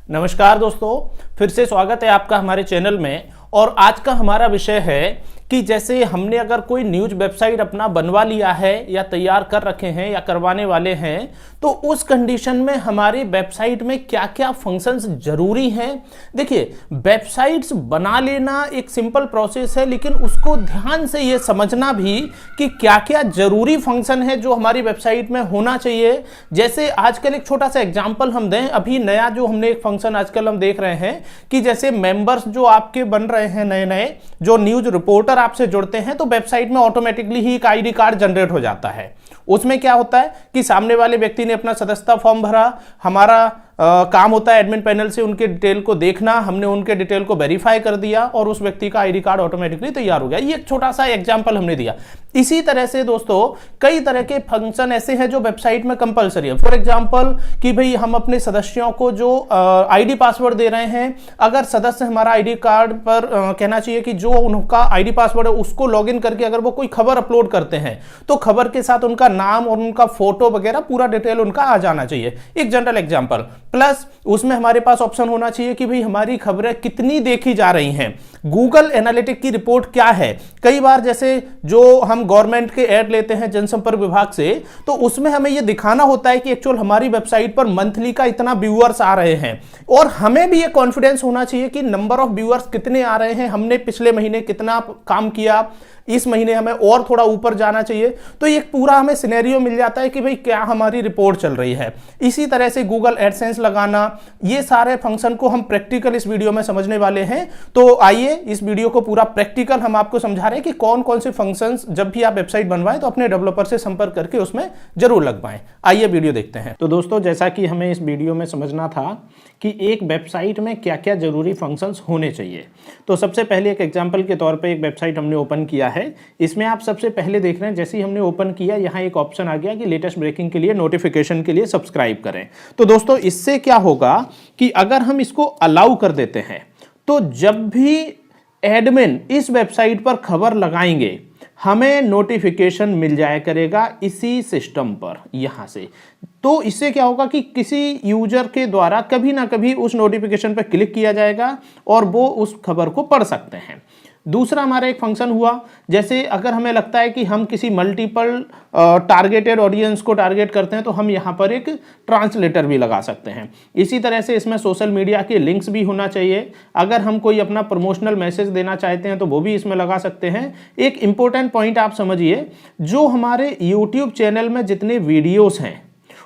नमस्कार दोस्तों, फिर से स्वागत है आपका हमारे चैनल में। और आज का हमारा विषय है कि जैसे हमने अगर कोई न्यूज वेबसाइट अपना बनवा लिया है या तैयार कर रखे हैं या करवाने वाले हैं, तो उस कंडीशन में हमारी वेबसाइट में क्या क्या फंक्शंस जरूरी हैं। देखिए, वेबसाइट्स बना लेना एक सिंपल प्रोसेस है, लेकिन उसको ध्यान से ये समझना भी कि क्या क्या जरूरी फंक्शन है जो हमारी वेबसाइट में होना चाहिए। जैसे आजकल एक छोटा सा एग्जाम्पल हम दें, अभी नया जो हमने एक फंक्शन आजकल हम देख रहे हैं कि जैसे मेंबर्स जो आपके बन रहे हैं नए नए, जो न्यूज रिपोर्टर आपसे जुड़ते हैं, तो वेबसाइट में ऑटोमेटिकली ही एक आईडी कार्ड जनरेट हो जाता है। उसमें क्या होता है कि सामने वाले व्यक्ति ने अपना सदस्यता फॉर्म भरा, हमारा काम होता है एडमिन पैनल से उनके डिटेल को देखना, हमने उनके डिटेल को वेरीफाई कर दिया और उस व्यक्ति का आईडी कार्ड ऑटोमेटिकली तैयार हो गया। ये एक छोटा सा एग्जांपल हमने दिया। इसी तरह से दोस्तों कई तरह के फंक्शन ऐसे हैं जो वेबसाइट में कंपलसरी है। फॉर एग्जांपल कि भाई हम अपने सदस्यों को जो आईडी पासवर्ड दे रहे हैं, अगर सदस्य हमारा आईडी कार्ड पर कहना चाहिए कि जो उनका आईडी पासवर्ड है उसको लॉगिन करके अगर वो कोई खबर अपलोड करते हैं, तो खबर के साथ उनका नाम और उनका फोटो वगैरह पूरा डिटेल उनका आ जाना चाहिए। एक जनरल एग्जांपल। प्लस उसमें हमारे पास ऑप्शन होना चाहिए कि भाई हमारी खबरें कितनी देखी जा रही हैं, गूगल एनालिटिक की रिपोर्ट क्या है। कई बार जैसे जो हम गवर्नमेंट के ऐड लेते हैं जनसंपर्क विभाग से, तो उसमें हमें यह दिखाना होता है कि एक्चुअल हमारी वेबसाइट पर मंथली का इतना व्यूअर्स आ रहे हैं, और हमें भी ये कॉन्फिडेंस होना चाहिए कि नंबर ऑफ व्यूअर्स कितने आ रहे हैं, हमने पिछले महीने कितना काम किया, इस महीने हमें और थोड़ा ऊपर जाना चाहिए। तो ये पूरा हमें सिनेरियो मिल जाता है कि भाई क्या हमारी रिपोर्ट चल रही है। इसी तरह से गूगल एडसेंस लगाना, ये सारे फंक्शन को हम प्रैक्टिकल इस वीडियो में समझने वाले हैं। तो आइए इस वीडियो को पूरा प्रैक्टिकल हम आपको समझा रहे हैं कि कौन कौन से फंक्शंस जब भी आप वेबसाइट बनवाएं तो अपने डेवलपर से संपर्क करके उसमें जरूर लगवाएं। आइए वीडियो देखते हैं। तो दोस्तों, जैसा कि हमें इस वीडियो में समझना था कि एक वेबसाइट में क्या क्या जरूरी फंक्शंस होने चाहिए, तो सबसे पहले एक एग्जांपल के तौर पे एक वेबसाइट हमने ओपन किया है। इसमें आप सबसे पहले देख रहे हैं, जैसे ही हमने ओपन किया यहाँ एक ऑप्शन आ गया कि लेटेस्ट ब्रेकिंग के लिए नोटिफिकेशन के लिए सब्सक्राइब करें। तो दोस्तों, इससे क्या होगा कि अगर हम इसको अलाउ कर देते हैं, तो जब भी एडमिन इस वेबसाइट पर खबर लगाएंगे हमें नोटिफिकेशन मिल जाया करेगा इसी सिस्टम पर यहां से। तो इससे क्या होगा कि किसी यूजर के द्वारा कभी ना कभी उस नोटिफिकेशन पर क्लिक किया जाएगा और वो उस खबर को पढ़ सकते हैं। दूसरा हमारा एक फंक्शन हुआ, जैसे अगर हमें लगता है कि हम किसी मल्टीपल टारगेटेड ऑडियंस को टारगेट करते हैं, तो हम यहाँ पर एक ट्रांसलेटर भी लगा सकते हैं। इसी तरह से इसमें सोशल मीडिया के लिंक्स भी होना चाहिए। अगर हम कोई अपना प्रमोशनल मैसेज देना चाहते हैं तो वो भी इसमें लगा सकते हैं। एक इंपॉर्टेंट पॉइंट आप समझिए, जो हमारे यूट्यूब चैनल में जितने वीडियोस हैं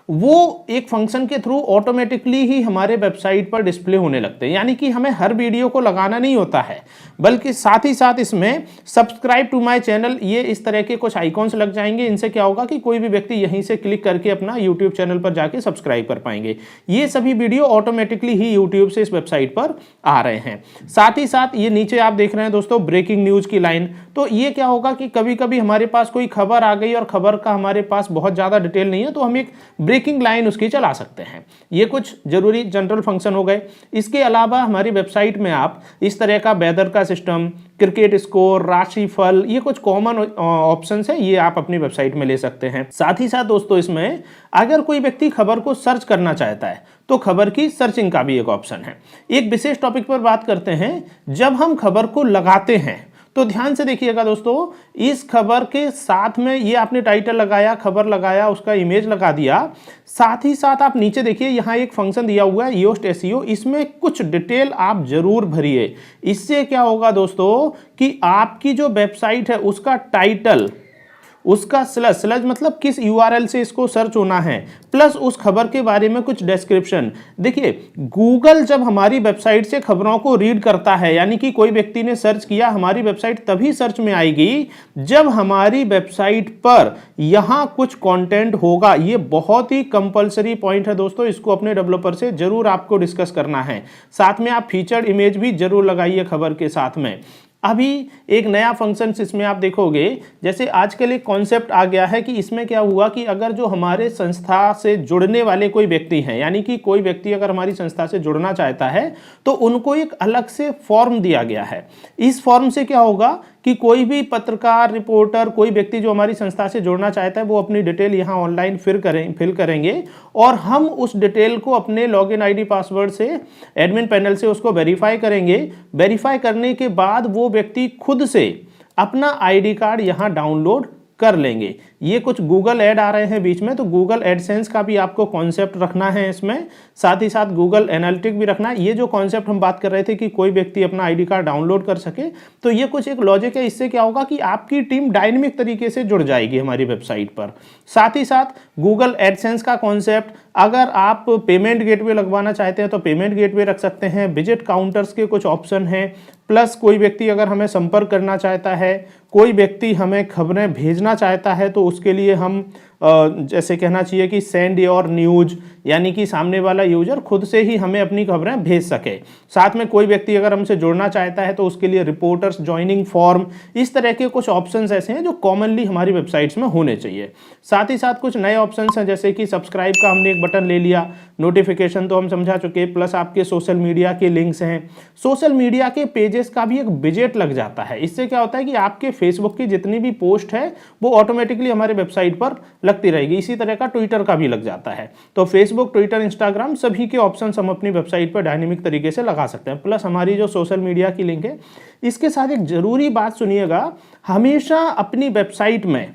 वो एक फंक्शन के थ्रू ऑटोमेटिकली ही हमारे वेबसाइट पर डिस्प्ले होने लगते हैं। यानी कि हमें हर वीडियो को लगाना नहीं होता है, बल्कि साथ ही साथ इसमें सब्सक्राइब टू माय चैनल, ये इस तरह के कुछ आइकॉन्स लग जाएंगे। इनसे क्या होगा कि कोई भी व्यक्ति यहीं से क्लिक करके अपना यूट्यूब चैनल पर जाके सब्सक्राइब कर पाएंगे। ये सभी वीडियो ऑटोमेटिकली ही यूट्यूब से इस वेबसाइट पर आ रहे हैं। साथ ही साथ ये नीचे आप देख रहे हैं दोस्तों ब्रेकिंग न्यूज की लाइन। तो ये क्या होगा कि कभी कभी हमारे पास कोई खबर आ गई और खबर का हमारे पास बहुत ज्यादा डिटेल नहीं है, तो हम एक ब्रेकिंग लाइन उसकी चला सकते हैं। ये कुछ जरूरी जनरल फंक्शन हो गए। इसके अलावा हमारी वेबसाइट में आप इस तरह का वेदर का सिस्टम, क्रिकेट स्कोर, राशिफल, ये कुछ कॉमन ऑप्शंस है, ये आप अपनी वेबसाइट में ले सकते हैं। साथ ही साथ दोस्तों, इसमें अगर कोई व्यक्ति खबर को सर्च करना चाहता है तो खबर की सर्चिंग का भी एक ऑप्शन है। एक विशेष टॉपिक पर बात करते हैं, जब हम खबर को लगाते हैं तो ध्यान से देखिएगा दोस्तों, इस खबर के साथ में ये आपने टाइटल लगाया, खबर लगाया, उसका इमेज लगा दिया, साथ ही साथ आप नीचे देखिए यहाँ एक फंक्शन दिया हुआ है योस्ट एसईओ, इसमें कुछ डिटेल आप जरूर भरिए। इससे क्या होगा दोस्तों कि आपकी जो वेबसाइट है उसका टाइटल, उसका स्लैश मतलब किस यूआरएल से इसको सर्च होना है, प्लस उस खबर के बारे में कुछ डिस्क्रिप्शन। देखिए, गूगल जब हमारी वेबसाइट से खबरों को रीड करता है, यानी कि कोई व्यक्ति ने सर्च किया, हमारी वेबसाइट तभी सर्च में आएगी जब हमारी वेबसाइट पर यहां कुछ कंटेंट होगा। ये बहुत ही कंपलसरी पॉइंट है दोस्तों, इसको अपने डेवलपर से जरूर आपको डिस्कस करना है। साथ में आप फीचर्ड इमेज भी जरूर लगाइए खबर के साथ में। अभी एक नया फंक्शन इसमें आप देखोगे, जैसे आजकल एक कॉन्सेप्ट आ गया है कि इसमें क्या हुआ कि अगर जो हमारे संस्था से जुड़ने वाले कोई व्यक्ति हैं, यानी कि कोई व्यक्ति अगर हमारी संस्था से जुड़ना चाहता है तो उनको एक अलग से फॉर्म दिया गया है। इस फॉर्म से क्या होगा कि कोई भी पत्रकार, रिपोर्टर, कोई व्यक्ति जो हमारी संस्था से जुड़ना चाहता है वो अपनी डिटेल यहाँ ऑनलाइन फिल करेंगे और हम उस डिटेल को अपने लॉगिन आईडी पासवर्ड से एडमिन पैनल से उसको वेरीफाई करेंगे। वेरीफाई करने के बाद वो व्यक्ति खुद से अपना आईडी कार्ड यहाँ डाउनलोड कर लेंगे। ये कुछ गूगल ऐड आ रहे हैं बीच में, तो गूगल एडसेंस का भी आपको कॉन्सेप्ट रखना है इसमें, साथ ही साथ गूगल एनालिटिक भी रखना है। ये जो कॉन्सेप्ट हम बात कर रहे थे कि कोई व्यक्ति अपना आईडी कार्ड डाउनलोड कर सके, तो ये कुछ एक लॉजिक है। इससे क्या होगा कि आपकी टीम डायनेमिक तरीके से जुड़ जाएगी हमारी वेबसाइट पर। साथ ही साथ गूगल एडसेंस का कॉन्सेप्ट, अगर आप पेमेंट गेटवे लगवाना चाहते हैं तो पेमेंट गेटवे रख सकते हैं। विजिट काउंटर्स के कुछ ऑप्शन हैं, प्लस कोई व्यक्ति अगर हमें संपर्क करना चाहता है, कोई व्यक्ति हमें खबरें भेजना चाहता है, तो उसके लिए हम जैसे कहना चाहिए कि सेंड योर न्यूज, यानी कि सामने वाला यूजर खुद से ही हमें अपनी खबरें भेज सके। साथ में कोई व्यक्ति अगर हमसे जुड़ना चाहता है तो उसके लिए रिपोर्टर्स ज्वाइनिंग फॉर्म, इस तरह के कुछ ऑप्शंस ऐसे हैं जो कॉमनली हमारी वेबसाइट्स में होने चाहिए। साथ ही साथ कुछ नए ऑप्शंस हैं, जैसे कि सब्सक्राइब का हमने एक बटन ले लिया, नोटिफिकेशन तो हम समझा चुके, प्लस आपके सोशल मीडिया के लिंक्स हैं। सोशल मीडिया के पेजेस का भी एक विजेट लग जाता है। इससे क्या होता है कि आपके फेसबुक की जितनी भी पोस्ट है वो ऑटोमेटिकली हमारे वेबसाइट पर लगती रहेगी। इसी तरह का ट्विटर का भी लग जाता है। तो फेसबुक, ट्विटर, इंस्टाग्राम सभी के ऑप्शंस हम अपनी वेबसाइट पर डायनेमिक तरीके से लगा सकते हैं। प्लस हमारी जो सोशल मीडिया की लिंक है, इसके साथ एक जरूरी बात सुनिएगा, हमेशा अपनी वेबसाइट में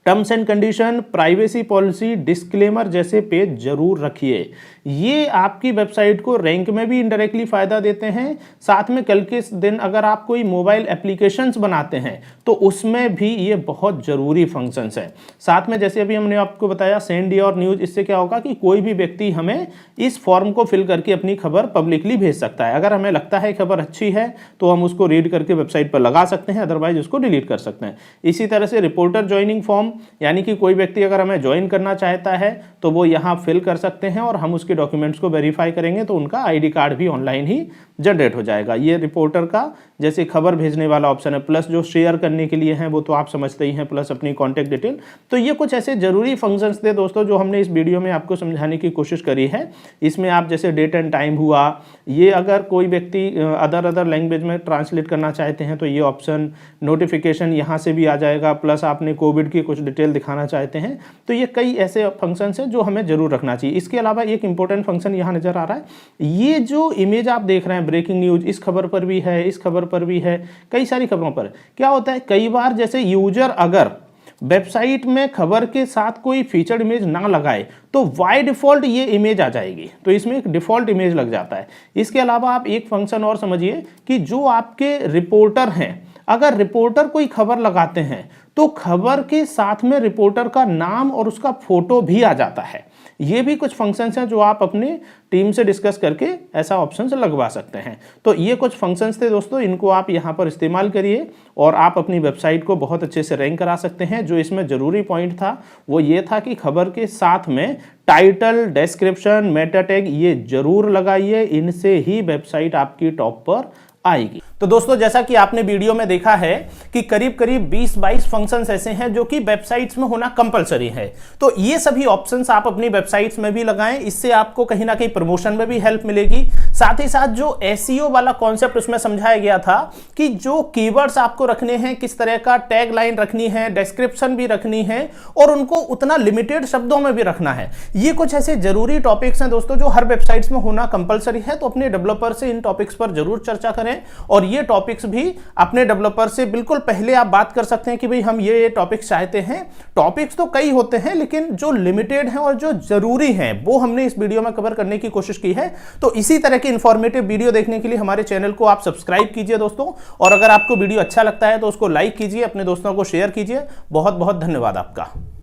terms and condition, privacy policy, disclaimer जैसे पेज जरूर रखिए। ये आपकी वेबसाइट को रैंक में भी इनडायरेक्टली फायदा देते हैं। साथ में कल के दिन अगर आप कोई मोबाइल एप्लीकेशंस बनाते हैं तो उसमें भी ये बहुत जरूरी फंक्शंस है। साथ में जैसे अभी हमने आपको बताया सेंड योर न्यूज, इससे क्या होगा कि कोई भी व्यक्ति हमें इस फॉर्म को फिल करके अपनी खबर पब्लिकली भेज सकता है। अगर हमें लगता है खबर अच्छी है तो हम उसको रीड करके वेबसाइट पर लगा सकते हैं, अदरवाइज उसको डिलीट कर सकते हैं। इसी तरह से रिपोर्टर ज्वाइनिंग फॉर्म, यानी कि कोई व्यक्ति अगर हमें ज्वाइन करना चाहता है तो वो यहाँ फिल कर सकते हैं और हम उसके डॉक्यूमेंट्स को वेरीफाई करेंगे तो उनका आईडी कार्ड भी ऑनलाइन ही जनरेट हो जाएगा। ये रिपोर्टर का जैसे खबर भेजने वाला ऑप्शन है, प्लस जो शेयर करने के लिए हैं वो तो आप समझते ही हैं, प्लस अपनी कॉन्टैक्ट डिटेल। तो ये कुछ ऐसे जरूरी फंक्शंस थे दोस्तों जो हमने इस वीडियो में आपको समझाने की कोशिश करी है। इसमें आप जैसे डेट एंड टाइम हुआ, ये अगर कोई व्यक्ति अदर लैंग्वेज में ट्रांसलेट करना चाहते हैं तो ये ऑप्शन, नोटिफिकेशन यहाँ से भी आ जाएगा, प्लस आपने कोविड की कुछ डिटेल दिखाना चाहते हैं तो ये कई ऐसे फंक्शंस हैं जो हमें जरूर रखना चाहिए। इसके अलावा एक इंपॉर्टेंट फंक्शन यहाँ नजर आ रहा है, ये जो इमेज आप देख रहे हैं ब्रेकिंग न्यूज, इस खबर पर भी है, इस खबर पर भी है, कई सारी खबरों पर क्या होता है, कई बार जैसे यूजर अगर वेबसाइट में खबर के साथ कोई फीचर्ड इमेज ना लगाए तो बाय डिफॉल्ट ये इमेज आ जाएगी, तो इसमें एक डिफॉल्ट इमेज लग जाता है। इसके अलावा आप एक फंक्शन और समझिए कि जो आपके रिपोर्टर हैं, अगर रिपोर्टर कोई खबर लगाते हैं तो खबर के साथ में रिपोर्टर का नाम और उसका फोटो भी आ जाता है। ये भी कुछ फंक्शंस हैं जो आप अपनी टीम से डिस्कस करके ऐसा ऑप्शंस लगवा सकते हैं। तो ये कुछ फंक्शंस थे दोस्तों, इनको आप यहाँ पर इस्तेमाल करिए और आप अपनी वेबसाइट को बहुत अच्छे से रैंक करा सकते हैं। जो इसमें ज़रूरी पॉइंट था वो ये था कि खबर के साथ में टाइटल, डिस्क्रिप्शन, मेटा टैग ये जरूर लगाइए, इनसे ही वेबसाइट आपकी टॉप पर आएगी। तो दोस्तों जैसा कि आपने वीडियो में देखा है कि करीब करीब 20-22 फंक्शंस ऐसे हैं जो कि वेबसाइट्स में होना कंपलसरी है। तो ये सभी ऑप्शंस आप अपनी वेबसाइट्स में भी लगाएं, इससे आपको कहीं ना कहीं प्रमोशन में भी हेल्प मिलेगी। साथ ही साथ जो एसईओ वाला कॉन्सेप्ट उसमें समझाया गया था कि जो कीवर्ड्स आपको रखने हैं, किस तरह का टैग लाइन रखनी है, डिस्क्रिप्शन भी रखनी है और उनको उतना लिमिटेड शब्दों में भी रखना है। ये कुछ ऐसे जरूरी टॉपिक्स हैं दोस्तों जो हर वेबसाइट्स में होना कंपलसरी है। तो अपने डेवलपर से इन टॉपिक्स पर जरूर चर्चा करें और ये टॉपिक्स भी अपने डेवलपर से बिल्कुल पहले आप बात कर सकते हैं कि भाई हम ये टॉपिक्स चाहते हैं। टॉपिक्स तो कई होते हैं लेकिन जो लिमिटेड हैं और जो जरूरी हैं वो हमने इस वीडियो में कवर करने की कोशिश की है। तो इसी तरह की इंफॉर्मेटिव वीडियो देखने के लिए हमारे चैनल को आप सब्सक्राइब कीजिए दोस्तों, और अगर आपको वीडियो अच्छा लगता है तो उसको लाइक कीजिए, अपने दोस्तों को शेयर कीजिए। बहुत बहुत धन्यवाद आपका।